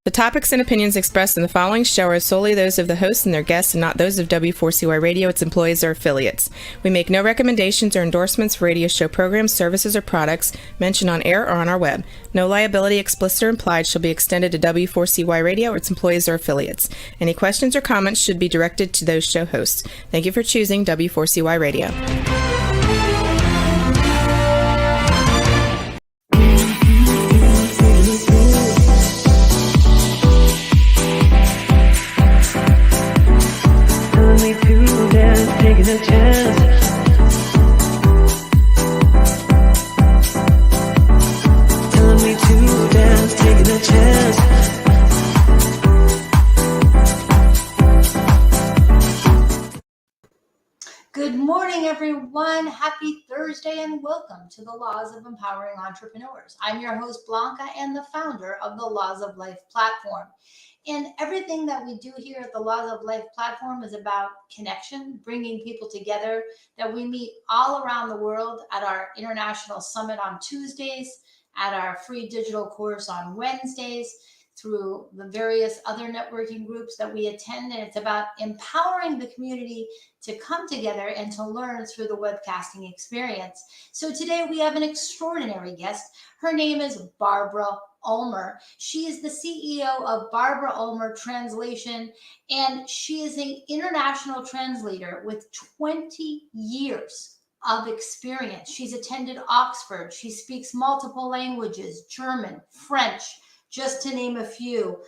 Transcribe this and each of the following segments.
The topics and opinions expressed in the following show are solely those of the hosts and their guests and not those of W4CY Radio, its employees, or affiliates. We make no recommendations or endorsements for radio show programs, services, or products mentioned on air or on our web. No liability, explicit or implied, shall be extended to W4CY Radio or its employees or affiliates. Any questions or comments should be directed to those show hosts. Thank you for choosing W4CY Radio. Taking a chance. Telling me to dance, taking a chance. Good morning, everyone. Happy Thursday and welcome to the Laws of Empowering Entrepreneurs. I'm your host, Blanca, and the founder of the Laws of Life platform. And everything that we do here at the Laws of Life platform is about connection, bringing people together, that we meet all around the world at our international summit on Tuesdays, at our free digital course on Wednesdays, through the various other networking groups that we attend. And it's about empowering the community to come together and to learn through the webcasting experience. So today we have an extraordinary guest. Her name is Barbara Ulmer. She is the CEO of Barbara Ulmer Translation, and she is an international translator with 20 years of experience. She's attended Oxford. She speaks multiple languages, German, French, just to name a few.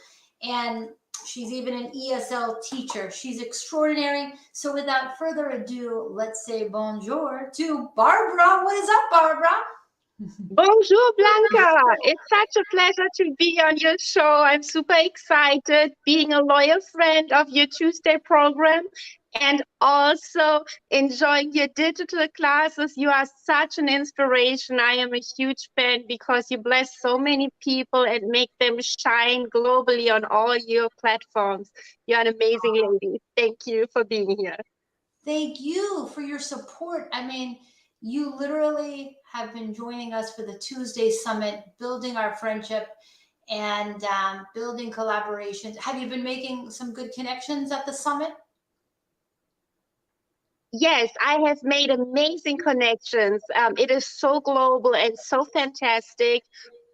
And she's even an ESL teacher. She's extraordinary. So without further ado, let's say bonjour to Barbara. What is up, Barbara? Bonjour, Blanca. It's such a pleasure to be on your show. I'm super excited being a loyal friend of your Tuesday program and also enjoying your digital classes. You are such an inspiration. I am a huge fan because you bless so many people and make them shine globally on all your platforms. You're an amazing lady. Thank you for being here. Thank you for your support. I mean, you literally have been joining us for the Tuesday Summit, building our friendship and building collaborations. Have you been making some good connections at the summit? Yes, I have made amazing connections. It is so global and so fantastic,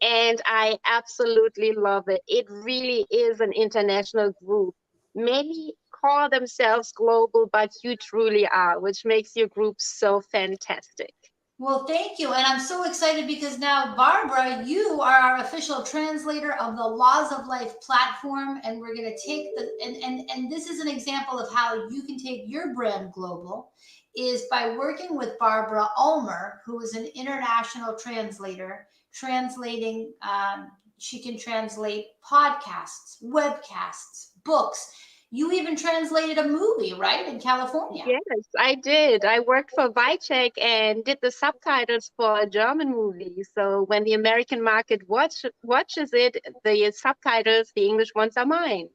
and I absolutely love it. It really is an international group. Many call themselves global, but you truly are, which makes your group so fantastic. Well, thank you. And I'm so excited because now, Barbara, you are our official translator of the Laws of Life platform. And we're going to take and this is an example of how you can take your brand global, is by working with Barbara Ulmer, who is an international translator, translating, she can translate podcasts, webcasts, books. You even translated a movie, right, in California? Yes, I did. I worked for Vichek and did the subtitles for a German movie. So when the American market watches it, the subtitles, the English ones are mine.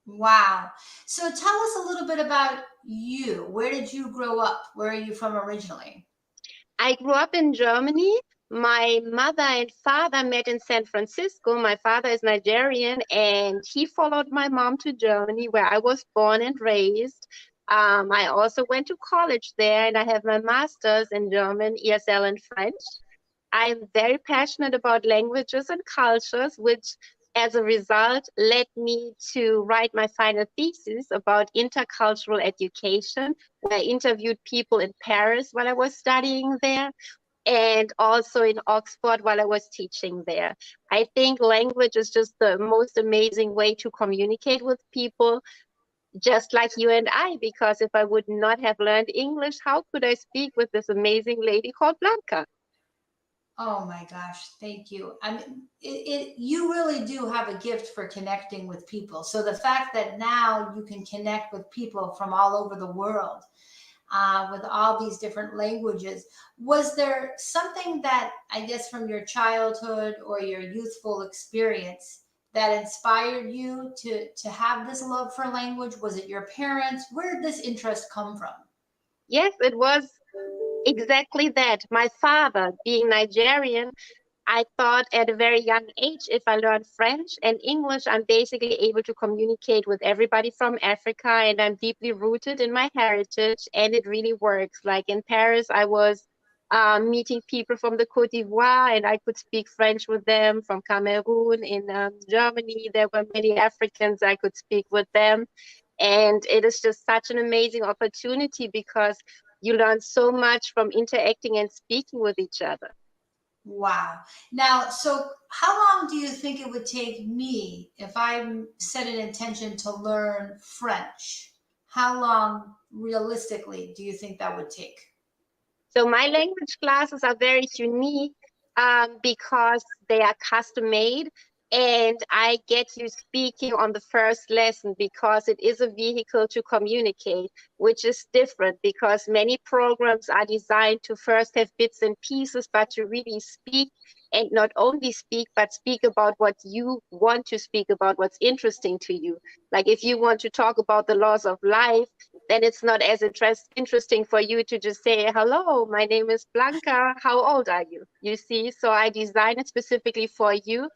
Wow. So tell us a little bit about you. Where did you grow up? Where are you from originally? I grew up in Germany. My mother and father met in San Francisco. My father is Nigerian, and he followed my mom to Germany, where I was born and raised. I also went to college there, and I have my master's in German, ESL, and French. I'm very passionate about languages and cultures, which as a result led me to write my final thesis about intercultural education, where I interviewed people in Paris while I was studying there, and also in Oxford while I was teaching there. I think language is just the most amazing way to communicate with people, just like you and I, because if I would not have learned English, how could I speak with this amazing lady called Blanca? Oh my gosh, thank you. I mean, you really do have a gift for connecting with people. So the fact that now you can connect with people from all over the world, with all these different languages, was there something that, I guess, from your childhood or your youthful experience that inspired you to have this love for language? Was it your parents? Where did this interest come from? Yes, it was exactly that. My father, being Nigerian, I thought at a very young age, if I learn French and English, I'm basically able to communicate with everybody from Africa, and I'm deeply rooted in my heritage, and it really works. Like in Paris, I was meeting people from the Côte d'Ivoire, and I could speak French with them. From Cameroon, in Germany, there were many Africans, I could speak with them. And it is just such an amazing opportunity because you learn so much from interacting and speaking with each other. Wow. Now, so how long do you think it would take me if I set an intention to learn French? How long realistically do you think that would take? So my language classes are very unique because they are custom made, and I get you speaking on the first lesson because it is a vehicle to communicate, which is different because many programs are designed to first have bits and pieces, but to really speak, and not only speak, but speak about what you want to speak about, what's interesting to you. Like if you want to talk about the laws of life, then it's not as interesting for you to just say, hello, my name is Blanca. How old are you? You see, so I designed it specifically for you.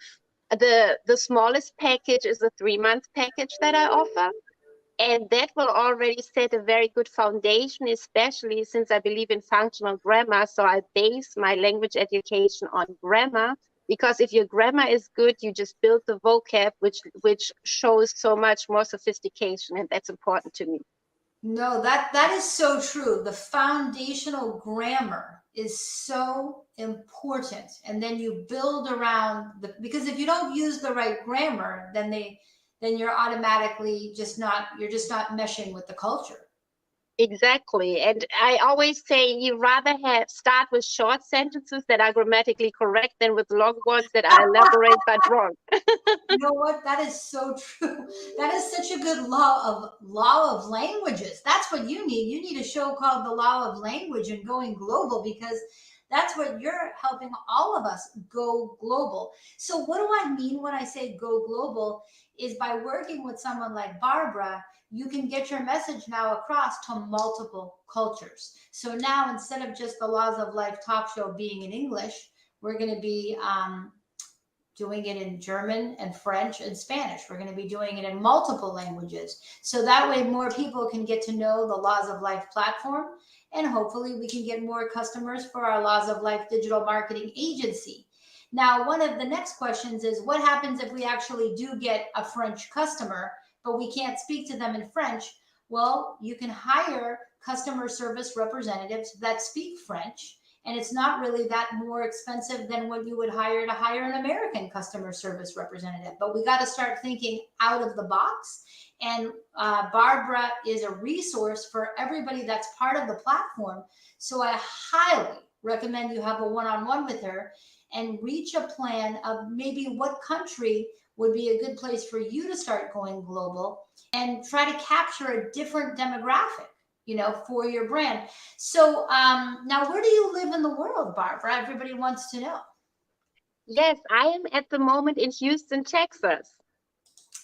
The smallest package is a 3-month package that I offer. And that will already set a very good foundation, especially since I believe in functional grammar. So I base my language education on grammar, because if your grammar is good, you just build the vocab, which shows so much more sophistication, and that's important to me. No, that is so true. The foundational grammar is so important. And then you build around the, because if you don't use the right grammar, then you're automatically you're just not meshing with the culture. Exactly. And I always say you rather start with short sentences that are grammatically correct than with long ones that are elaborate but wrong. You know what? That is so true. That is such a good law of languages. That's what you need. You need a show called The Law of Language and Going Global, because that's what you're helping all of us go global. So what do I mean when I say go global is by working with someone like Barbara, you can get your message now across to multiple cultures. So now instead of just the Laws of Life talk show being in English, we're going to be doing it in German and French and Spanish. We're going to be doing it in multiple languages. So that way more people can get to know the Laws of Life platform, and hopefully we can get more customers for our Laws of Life digital marketing agency. Now, one of the next questions is what happens if we actually do get a French customer, but we can't speak to them in French? Well, you can hire customer service representatives that speak French, and it's not really that more expensive than what you would hire to hire an American customer service representative. But we got to start thinking out of the box. And Barbara is a resource for everybody that's part of the platform. So I highly recommend you have a one-on-one with her and reach a plan of maybe what country would be a good place for you to start going global, and try to capture a different demographic, for your brand. So now, where do you live in the world, Barbara? Everybody wants to know. Yes, I am at the moment in Houston, Texas.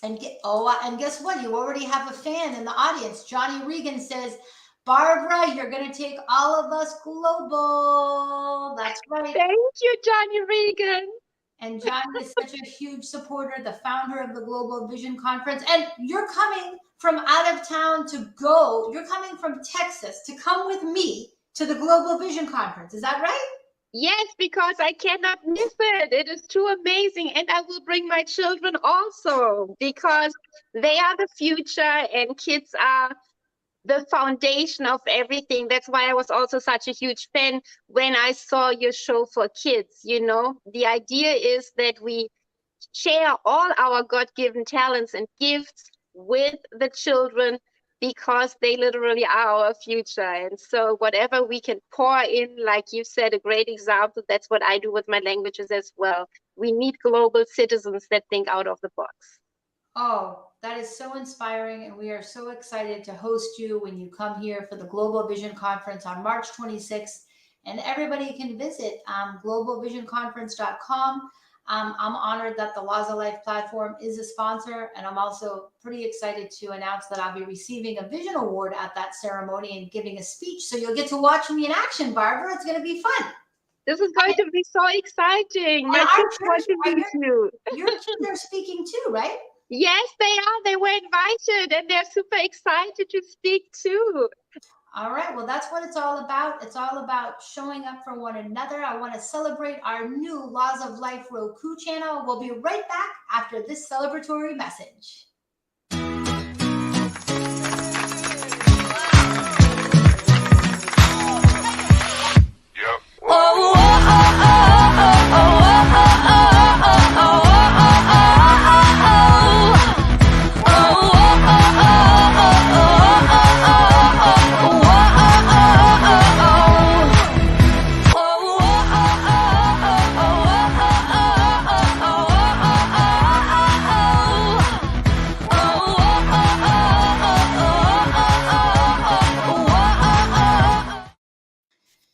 And guess what? You already have a fan in the audience. Johnny Regan says, Barbara, you're going to take all of us global. That's right. Thank you, Johnny Regan. And Johnny is such a huge supporter, the founder of the Global Vision Conference. And you're coming from out of town you're coming from Texas to come with me to the Global Vision Conference. Is that right? Yes, because I cannot miss it. It is too amazing. And I will bring my children also because they are the future, and kids are the foundation of everything. That's why I was also such a huge fan when I saw your show for kids. The idea is that we share all our God-given talents and gifts with the children because they literally are our future. And so whatever we can pour in, like you said, a great example, that's what I do with my languages as well. We need global citizens that think out of the box. Oh, that is so inspiring. And we are so excited to host you when you come here for the Global Vision Conference on March 26th. And everybody can visit globalvisionconference.com. I'm honored that the Laws of Life platform is a sponsor. And I'm also pretty excited to announce that I'll be receiving a Vision Award at that ceremony and giving a speech. So you'll get to watch me in action, Barbara. It's going to be fun. This is going to be so exciting. My And kids want to meet you. your kids are speaking too, right? Yes, they are. They were invited and they're super excited to speak too. All right, well, that's what it's all about. It's all about showing up for one another. I want to celebrate our new Laws of Life Roku channel. We'll be right back after this celebratory message.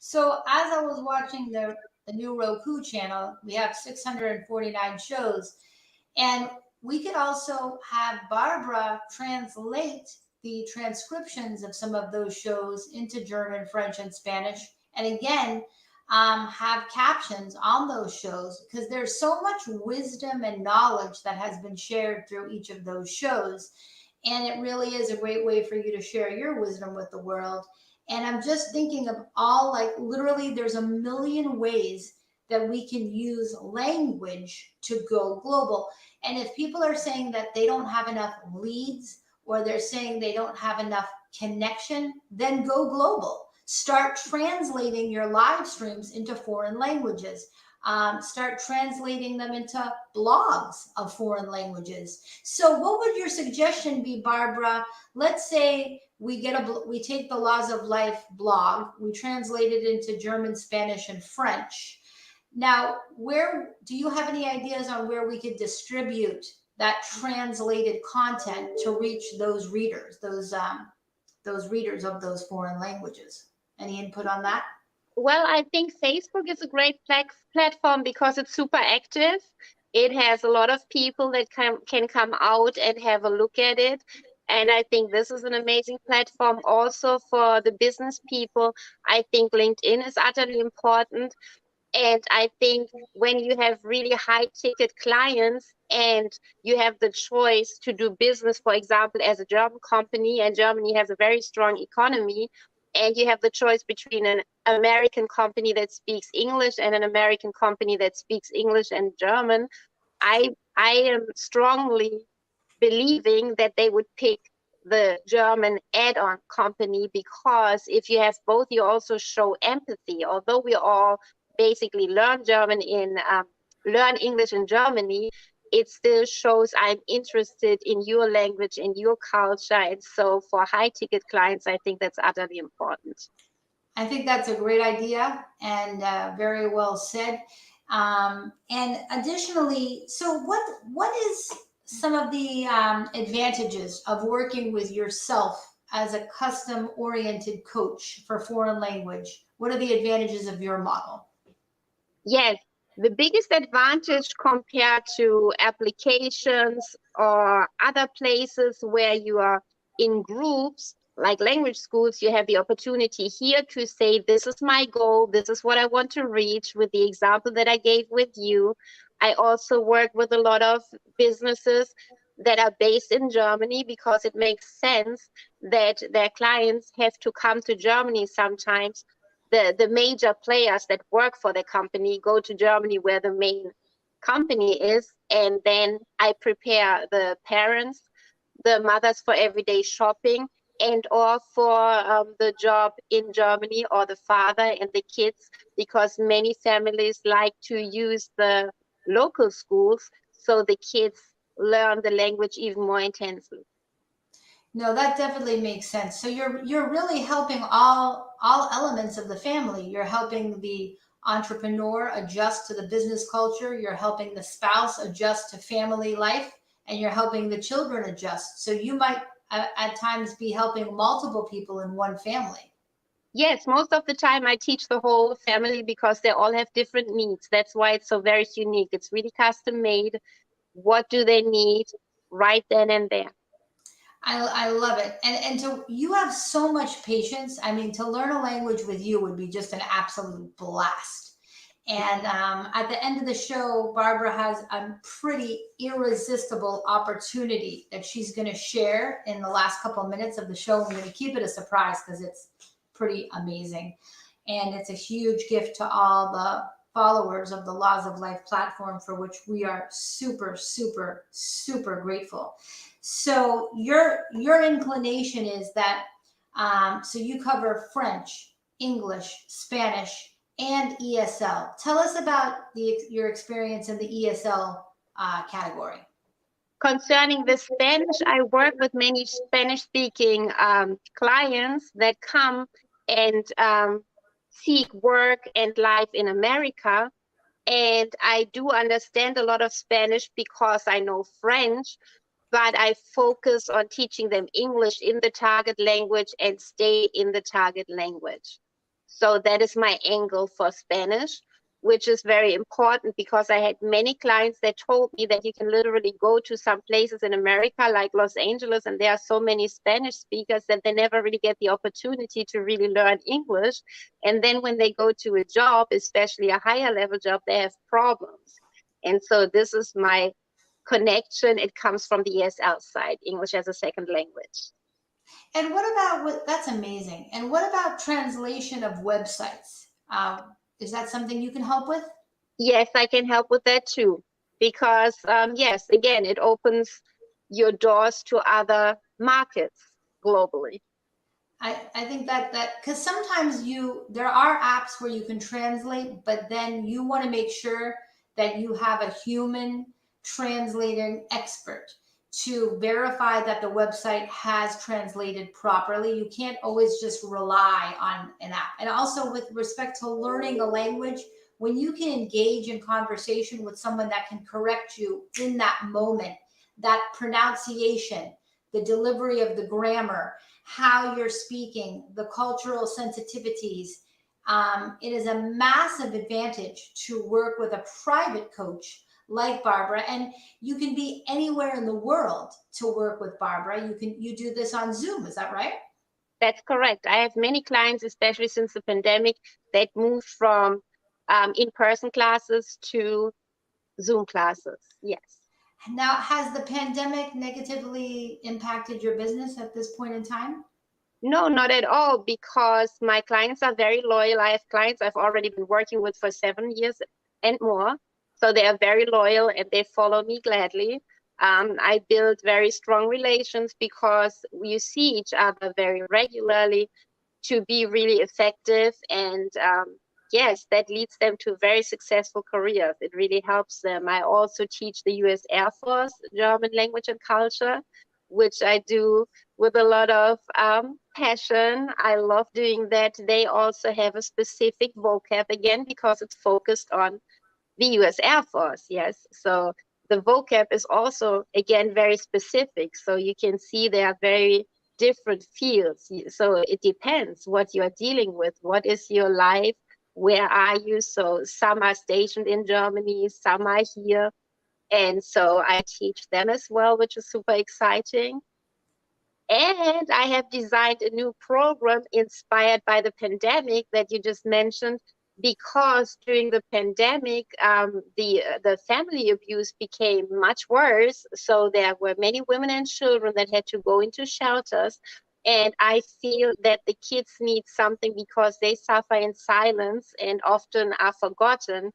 So as I was watching the new Roku channel, we have 649 shows. And we could also have Barbara translate the transcriptions of some of those shows into German, French, and Spanish. And again, have captions on those shows because there's so much wisdom and knowledge that has been shared through each of those shows. And it really is a great way for you to share your wisdom with the world. And I'm just thinking of all, like, literally, there's a million ways that we can use language to go global. And if people are saying that they don't have enough leads or they're saying they don't have enough connection, then go global. Start translating your live streams into foreign languages. Start translating them into blogs of foreign languages. So what would your suggestion be, Barbara? Let's say we take the Laws of Life blog, we translate it into German, Spanish, and French. Now, where do you have any ideas on where we could distribute that translated content to reach those readers, those readers of those foreign languages? Any input on that? Well, I think Facebook is a great platform because it's super active. It has a lot of people that can come out and have a look at it. And I think this is an amazing platform also for the business people. I think LinkedIn is utterly important. And I think when you have really high ticket clients and you have the choice to do business, for example, as a German company, and Germany has a very strong economy, and you have the choice between an American company that speaks English and an American company that speaks English and German, I am strongly believing that they would pick the German add-on company, because if you have both, you also show empathy. Although we all basically learn English in Germany, it still shows I'm interested in your language, in your culture. And so for high ticket clients, I think that's utterly important. I think that's a great idea and very well said. And additionally, so what is some of the advantages of working with yourself as a custom-oriented coach for foreign language? What are the advantages of your model? Yes, the biggest advantage compared to applications or other places where you are in groups, like language schools, you have the opportunity here to say, this is my goal, this is what I want to reach, with the example that I gave with you. I also work with a lot of businesses that are based in Germany because it makes sense that their clients have to come to Germany sometimes. The major players that work for the company go to Germany where the main company is, and then I prepare the parents, the mothers, for everyday shopping and or for the job in Germany, or the father and the kids, because many families like to use the local schools so the kids learn the language even more intensely. No, that definitely makes sense. So you're really helping all elements of the family. You're helping the entrepreneur adjust to the business culture. You're helping the spouse adjust to family life, and you're helping the children adjust. So you might at times be helping multiple people in one family. Yes, most of the time I teach the whole family because they all have different needs. That's why it's so very unique. It's really custom made. What do they need right then and there? I love it. And you have so much patience. I mean, to learn a language with you would be just an absolute blast. And at the end of the show, Barbara has a pretty irresistible opportunity that she's going to share in the last couple of minutes of the show. I'm going to keep it a surprise because it's pretty amazing. And it's a huge gift to all the followers of the Laws of Life platform, for which we are super, super, super grateful. So your inclination is that, so you cover French, English, Spanish, and ESL. Tell us about your experience in the ESL category. Concerning the Spanish, I work with many Spanish-speaking clients that come and seek work and life in America. And I do understand a lot of Spanish because I know French, but I focus on teaching them English in the target language and stay in the target language. So that is my angle for Spanish, which is very important because I had many clients that told me that you can literally go to some places in America like Los Angeles, and there are so many Spanish speakers that they never really get the opportunity to really learn English. And then when they go to a job, especially a higher level job, they have problems. And so this is my connection. It comes from the ESL side, English as a second language. And what about, that's amazing. And what about translation of websites? Is that something you can help with? Yes, I can help with that too. Because yes, again, it opens your doors to other markets globally. I think that because sometimes there are apps where you can translate, but then you want to make sure that you have a human translating expert to verify that the website has translated properly. You can't always just rely on an app. And also with respect to learning a language, when you can engage in conversation with someone that can correct you in that moment, that pronunciation, the delivery of the grammar, how you're speaking, the cultural sensitivities, it is a massive advantage to work with a private coach like Barbara, and you can be anywhere in the world to work with Barbara. You do this on Zoom, is that right? That's correct. I have many clients, especially since the pandemic, that moved from in-person classes to Zoom classes. Yes. Now, has the pandemic negatively impacted your business at this point in time? No, not at all, because my clients are very loyal. I have clients I've already been working with for 7 years and more. So they are very loyal and they follow me gladly. I build very strong relations because you see each other very regularly to be really effective. And yes, that leads them to very successful careers. It really helps them. I also teach the US Air Force German language and culture, which I do with a lot of passion. I love doing that. They also have a specific vocab again because it's focused on the US Air Force. Yes. So the vocab is also, again, very specific. So you can see they are very different fields. So it depends what you're dealing with. What is your life? Where are you? So some are stationed in Germany, some are here. And so I teach them as well, which is super exciting. And I have designed a new program inspired by the pandemic that you just mentioned, because during the pandemic, the family abuse became much worse. So there were many women and children that had to go into shelters. And I feel that the kids need something because they suffer in silence and often are forgotten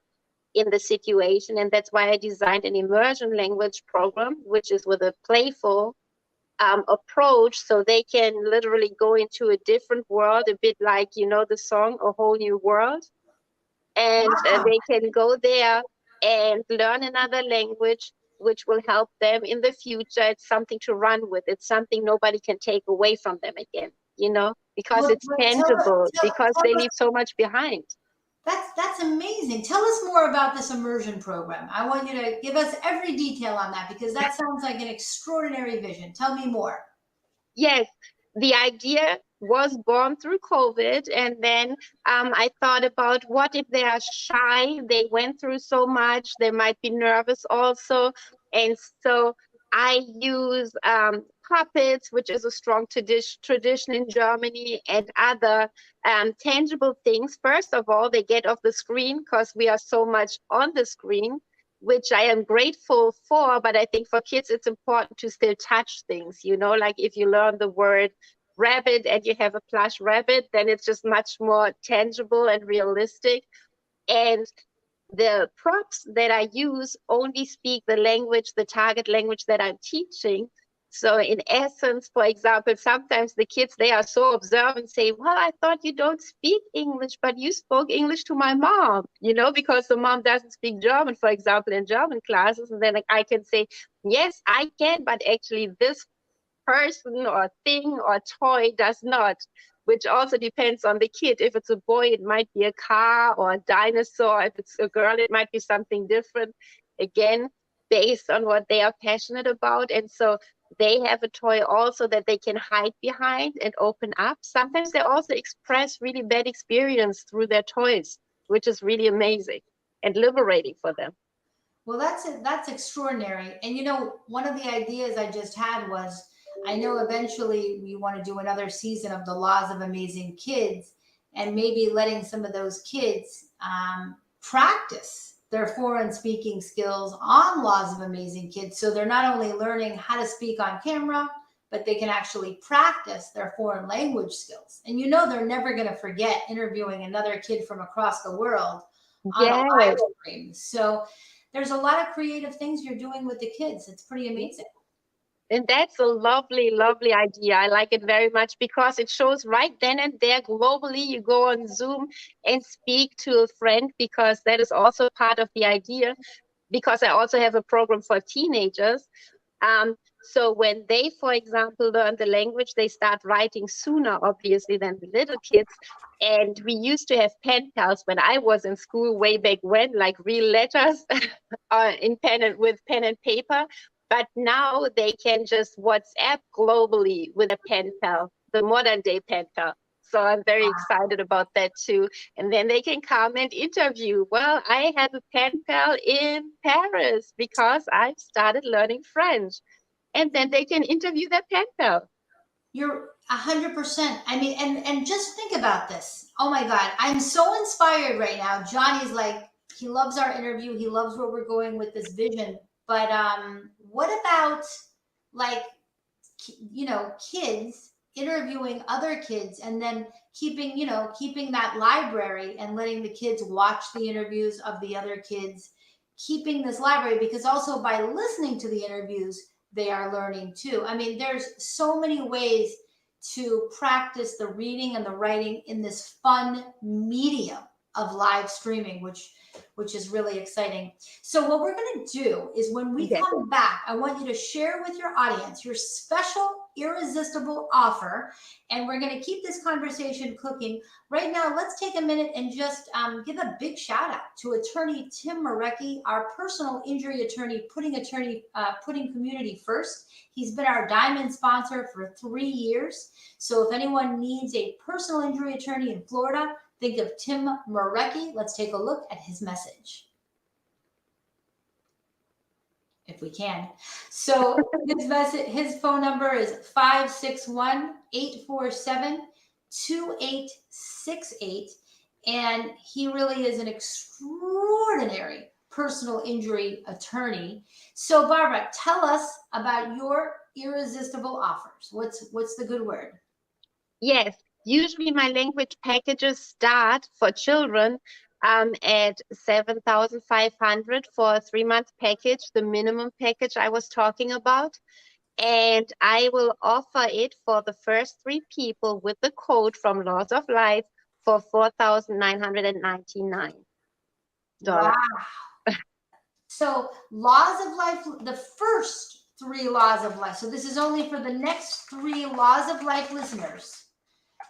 in the situation. And that's why I designed an immersion language program, which is with a playful approach, so they can literally go into a different world, a bit like, you know, the song A Whole New World. And they can go there and learn another language, which will help them in the future. It's something to run with. It's something nobody can take away from them again, you know, because it's tangible, because they leave so much behind. That's amazing. Tell us more about this immersion program. I want you to give us every detail on that because that sounds like an extraordinary vision. Tell me more. Yes, the idea was born through COVID. And then I thought about, what if they are shy? They went through so much. They might be nervous also. And so I use puppets, which is a strong tradition in Germany, and other tangible things. First of all, they get off the screen because we are so much on the screen, which I am grateful for. But I think for kids, it's important to still touch things, you know, like if you learn the word rabbit and you have a plush rabbit, then it's just much more tangible and realistic. And the props that I use only speak the language, the target language that I'm teaching. So in essence, for example, sometimes the kids, they are so observant, say, well, I thought you don't speak English, but you spoke English to my mom, you know, because the mom doesn't speak German, for example, in German classes. And then I can say, yes, I can, but actually this person or thing or toy does not, which also depends on the kid. If it's a boy, it might be a car or a dinosaur. If it's a girl, it might be something different, again, based on what they are passionate about. And so they have a toy also that they can hide behind and open up. Sometimes they also express really bad experience through their toys, which is really amazing and liberating for them. Well, that's extraordinary. And you know, one of the ideas I just had was, I know eventually we want to do another season of the Laws of Amazing Kids, and maybe letting some of those kids practice their foreign speaking skills on Laws of Amazing Kids. So they're not only learning how to speak on camera, but they can actually practice their foreign language skills. And you know, they're never going to forget interviewing another kid from across the world on a live stream. So there's a lot of creative things you're doing with the kids. It's pretty amazing. And that's a lovely, lovely idea. I like it very much because it shows right then and there globally. You go on Zoom and speak to a friend, because that is also part of the idea, because I also have a program for teenagers. So when they, for example, learn the language, they start writing sooner, obviously, than the little kids. And we used to have pen pals when I was in school way back when, like real letters with pen and paper. But now they can just WhatsApp globally with a pen pal, the modern day pen pal. So I'm very excited about that too. And then they can come and interview. Well, I have a pen pal in Paris because I've started learning French. And then they can interview their pen pal. You're 100%. I mean, and just think about this. Oh my God, I'm so inspired right now. Johnny's like, he loves our interview. He loves where we're going with this vision. But what about, like, you know, kids interviewing other kids, and then keeping that library and letting the kids watch the interviews of the other kids, keeping this library, because also by listening to the interviews, they are learning too. I mean, there's so many ways to practice the reading and the writing in this fun medium of live streaming, which is really exciting. So what we're going to do is, when we come back, I want you to share with your audience your special irresistible offer, and we're going to keep this conversation cooking. Right now, let's take a minute and just give a big shout out to attorney Tim Marecki, our personal injury attorney, putting community first. He's been our diamond sponsor for 3 years. So if anyone needs a personal injury attorney in Florida, think of Tim Marecki. Let's take a look at his message, if we can. So his phone number is 561-847-2868. And he really is an extraordinary personal injury attorney. So Barbara, tell us about your irresistible offers. What's the good word? Yes, usually my language packages start for children at 7,500 for a 3-month package, the minimum package I was talking about. And I will offer it for the first 3 people with the code from Laws of Life for $4,999. Wow. So Laws of Life, the first 3 Laws of Life. So this is only for the next 3 Laws of Life listeners.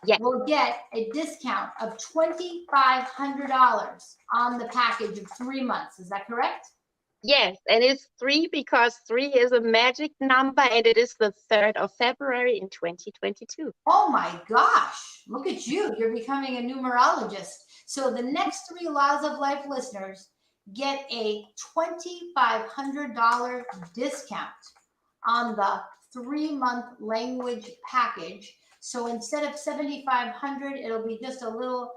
Yes. Will get a discount of $2,500 on the package of 3 months. Is that correct? Yes, and it's 3 because 3 is a magic number, and it is the 3rd of February in 2022. Oh my gosh, look at you. You're becoming a numerologist. So the next 3 Laws of Life listeners get a $2,500 discount on the 3-month language package. So instead of $7,500, it'll be just a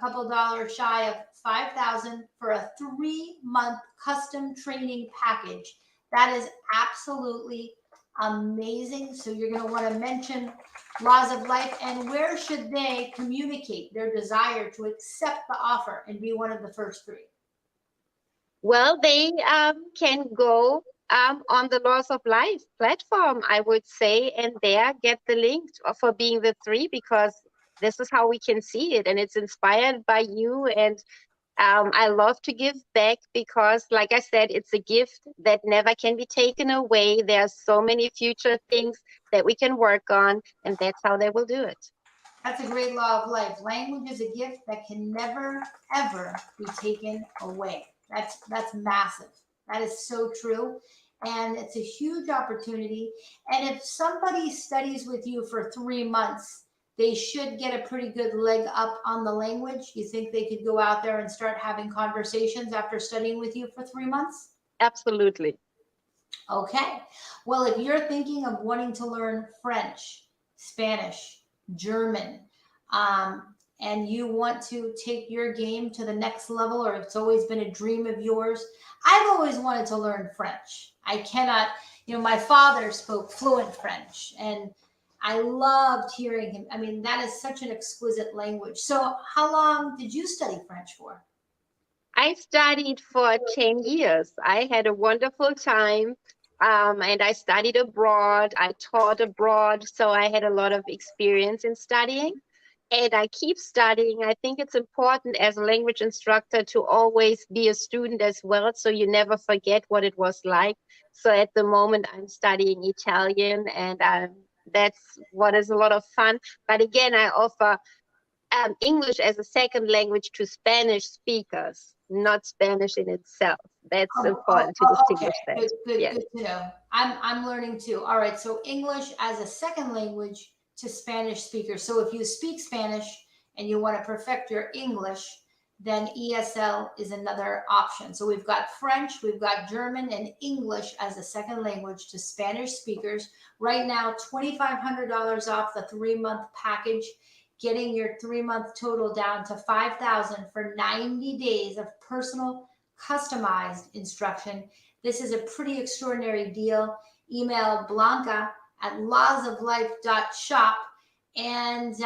couple dollars shy of $5,000 for a 3-month custom training package. That is absolutely amazing. So you're going to want to mention Laws of Life, and where should they communicate their desire to accept the offer and be one of the first 3? Well, they can go on the Laws of Life platform, I would say, and there get the link for being the 3, because this is how we can see it, and it's inspired by you. And I love to give back because, like I said, it's a gift that never can be taken away. There are so many future things that we can work on, and that's how they will do it. That's a great law of life. Language is a gift that can never, ever be taken away. That's massive. That is so true. And it's a huge opportunity. And if somebody studies with you for 3 months, they should get a pretty good leg up on the language. You think they could go out there and start having conversations after studying with you for 3 months? Absolutely. Okay. Well, if you're thinking of wanting to learn French, Spanish, German, and you want to take your game to the next level, or it's always been a dream of yours. I've always wanted to learn French. I cannot, my father spoke fluent French, and I loved hearing him. I mean, that is such an exquisite language. So how long did you study French for? I studied for 10 years. I had a wonderful time. And I studied abroad. I taught abroad. So I had a lot of experience in studying. And I keep studying. I think it's important as a language instructor to always be a student as well, so you never forget what it was like. So at the moment, I'm studying Italian, and that's what is a lot of fun. But again, I offer English as a second language to Spanish speakers, not Spanish in itself. That's important to distinguish that. Good to know. I'm learning too. All right, so English as a second language to Spanish speakers. So if you speak Spanish and you want to perfect your English, then ESL is another option. So we've got French, we've got German, and English as a second language to Spanish speakers. Right now, $2,500 off the 3-month package, getting your 3-month total down to $5,000 for 90 days of personal customized instruction. This is a pretty extraordinary deal. Email Blanca at lawsoflife.shop, and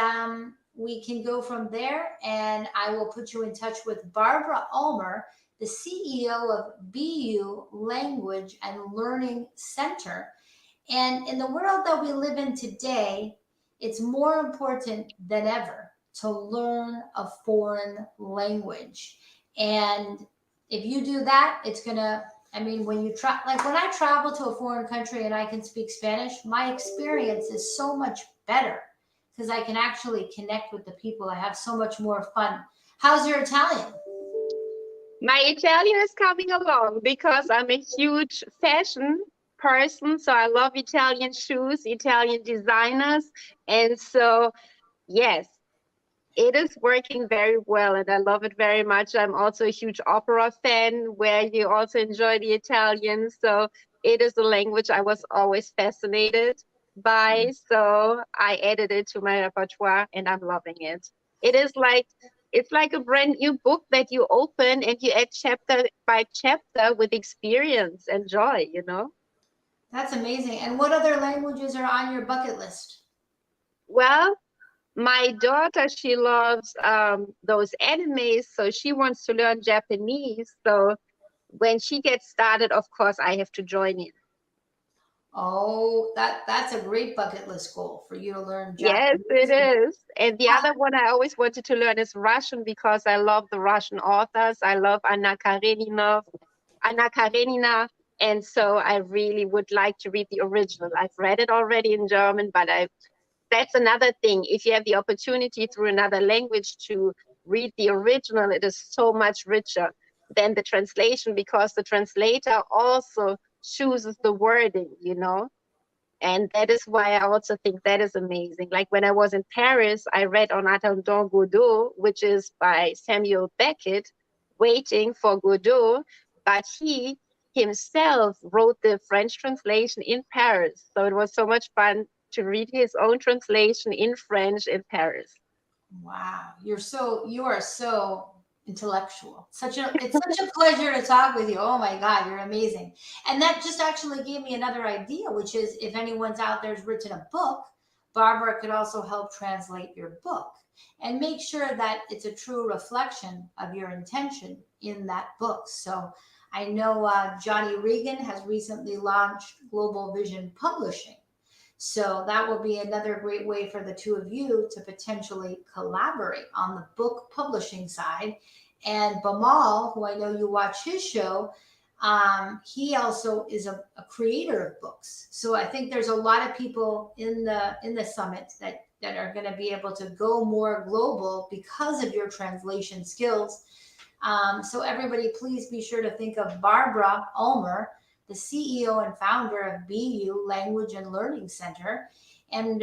we can go from there, and I will put you in touch with Barbara Ulmer, the CEO of BU Language and Learning Center. And in the world that we live in today, it's more important than ever to learn a foreign language. And if you do that, it's going to, when you try, like when I travel to a foreign country and I can speak Spanish, my experience is so much better because I can actually connect with the people. I have so much more fun. How's your Italian? My Italian is coming along because I'm a huge fashion person. So I love Italian shoes, Italian designers. And so, yes, it is working very well, and I love it very much. I'm also a huge opera fan, where you also enjoy the Italian. So it is a language I was always fascinated by. So I added it to my repertoire, and I'm loving it. It's like a brand new book that you open and you add chapter by chapter with experience and joy, That's amazing. And what other languages are on your bucket list? Well, my daughter, she loves those animes, so she wants to learn Japanese. So when she gets started, of course, I have to join in. Oh, that's a great bucket list goal for you to learn Japanese. Yes, it is. And the other one I always wanted to learn is Russian, because I love the Russian authors. I love Anna Karenina. And so I really would like to read the original. I've read it already in German, but that's another thing. If you have the opportunity through another language to read the original, it is so much richer than the translation, because the translator also chooses the wording, And that is why I also think that is amazing. Like when I was in Paris, I read En attendant Godot, which is by Samuel Beckett, Waiting for Godot, but he himself wrote the French translation in Paris. So it was so much fun to read his own translation in French in Paris. Wow, you are so intellectual. It's such a pleasure to talk with you. Oh my God, you're amazing. And that just actually gave me another idea, which is if anyone's out there who's written a book, Barbara could also help translate your book and make sure that it's a true reflection of your intention in that book. So I know Johnny Regan has recently launched Global Vision Publishing. So that will be another great way for the two of you to potentially collaborate on the book publishing side. And Bamal, who I know you watch his show, he also is a creator of books. So I think there's a lot of people in the summit that are going to be able to go more global because of your translation skills. So everybody, please be sure to think of Barbara Ulmer, the CEO and founder of BU Language and Learning Center. And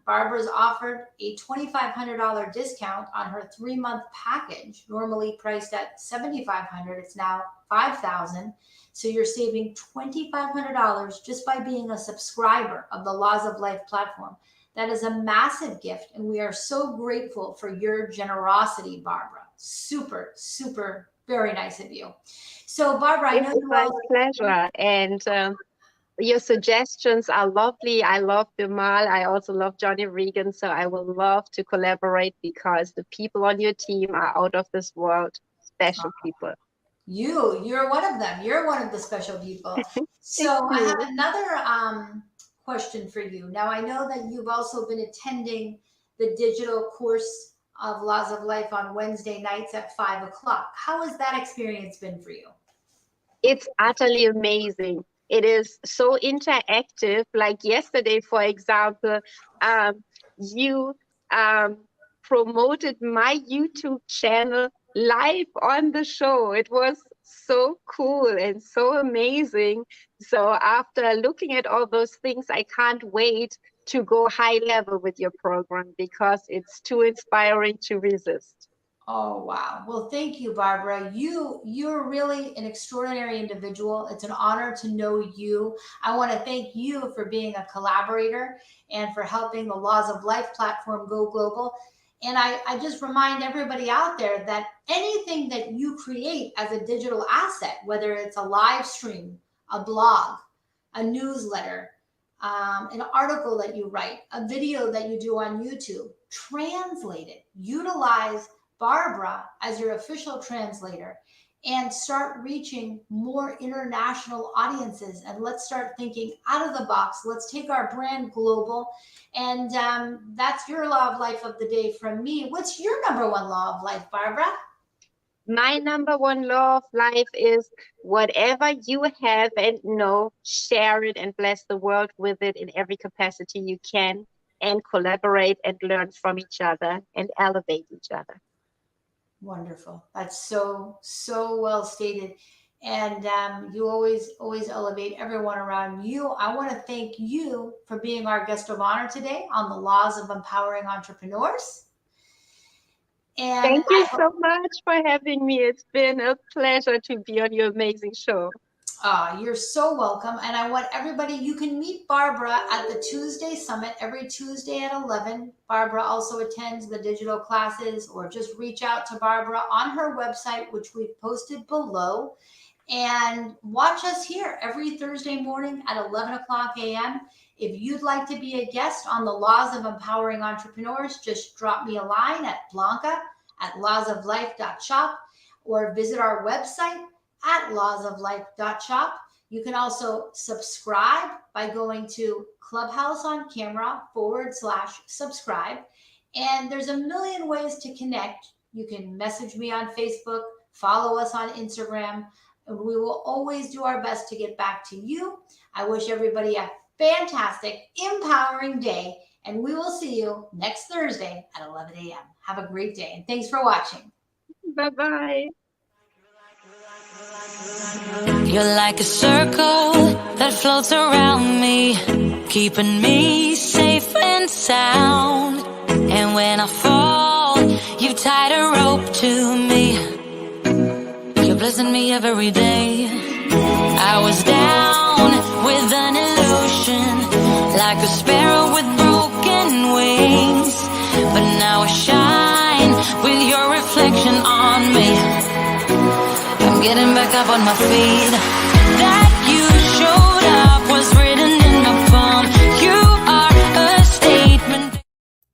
Barbara's offered a $2,500 discount on her 3-month package, normally priced at $7,500. It's now $5,000. So you're saving $2,500 just by being a subscriber of the Laws of Life platform. That is a massive gift, and we are so grateful for your generosity, Barbara. Super, super, very nice of you. So, Barbara, I know It's my pleasure. And your suggestions are lovely. I love Bimal. I also love Johnny Regan. So I will love to collaborate because the people on your team are out of this world, special people. You're one of them. You're one of the special people. So I have another question for you. Now, I know that you've also been attending the digital course of Laws of Life on Wednesday nights at 5 o'clock. How has that experience been for you? It's utterly amazing. It is so interactive. Like yesterday, for example, you promoted my YouTube channel live on the show. It was so cool and so amazing. So after looking at all those things, I can't wait to go high level with your program because it's too inspiring to resist. Oh, wow. Well, thank you, Barbara. You're really an extraordinary individual. It's an honor to know you. I want to thank you for being a collaborator and for helping the Laws of Life platform go global. And I just remind everybody out there that anything that you create as a digital asset, whether it's a live stream, a blog, a newsletter, an article that you write, a video that you do on YouTube, translate it, utilize Barbara as your official translator, and start reaching more international audiences. And let's start thinking out of the box. Let's take our brand global. And that's your law of life of the day from me. What's your number one law of life, Barbara? My number one law of life is whatever you have and know, share it and bless the world with it in every capacity you can, and collaborate and learn from each other and elevate each other. Wonderful. That's so well stated. And you always elevate everyone around you. I want to thank you for being our guest of honor today on the Laws of Empowering Entrepreneurs. And thank you so much for having me. It's been a pleasure to be on your amazing show. You're so welcome. And I want everybody, you can meet Barbara at the Tuesday Summit every Tuesday at 11. Barbara also attends the digital classes, or just reach out to Barbara on her website, which we've posted below. And watch us here every Thursday morning at 11 o'clock a.m. If you'd like to be a guest on the Laws of Empowering Entrepreneurs, just drop me a line at Blanca at lawsoflife.shop, or visit our website at lawsoflife.shop. You can also subscribe by going to Clubhouse on Camera /subscribe. And there's a million ways to connect. You can message me on Facebook, follow us on Instagram, and we will always do our best to get back to you. I wish everybody a fantastic, empowering day, and we will see you next Thursday at 11 a.m. Have a great day, and thanks for watching. Bye-bye. You're like a circle that floats around me, keeping me safe and sound. And when I fall, you tied a rope to me. You're blessing me every day. I was down with an illusion, like a sparrow with broken wings. But now I shine with your reflection on me. I'm getting back up on my feet.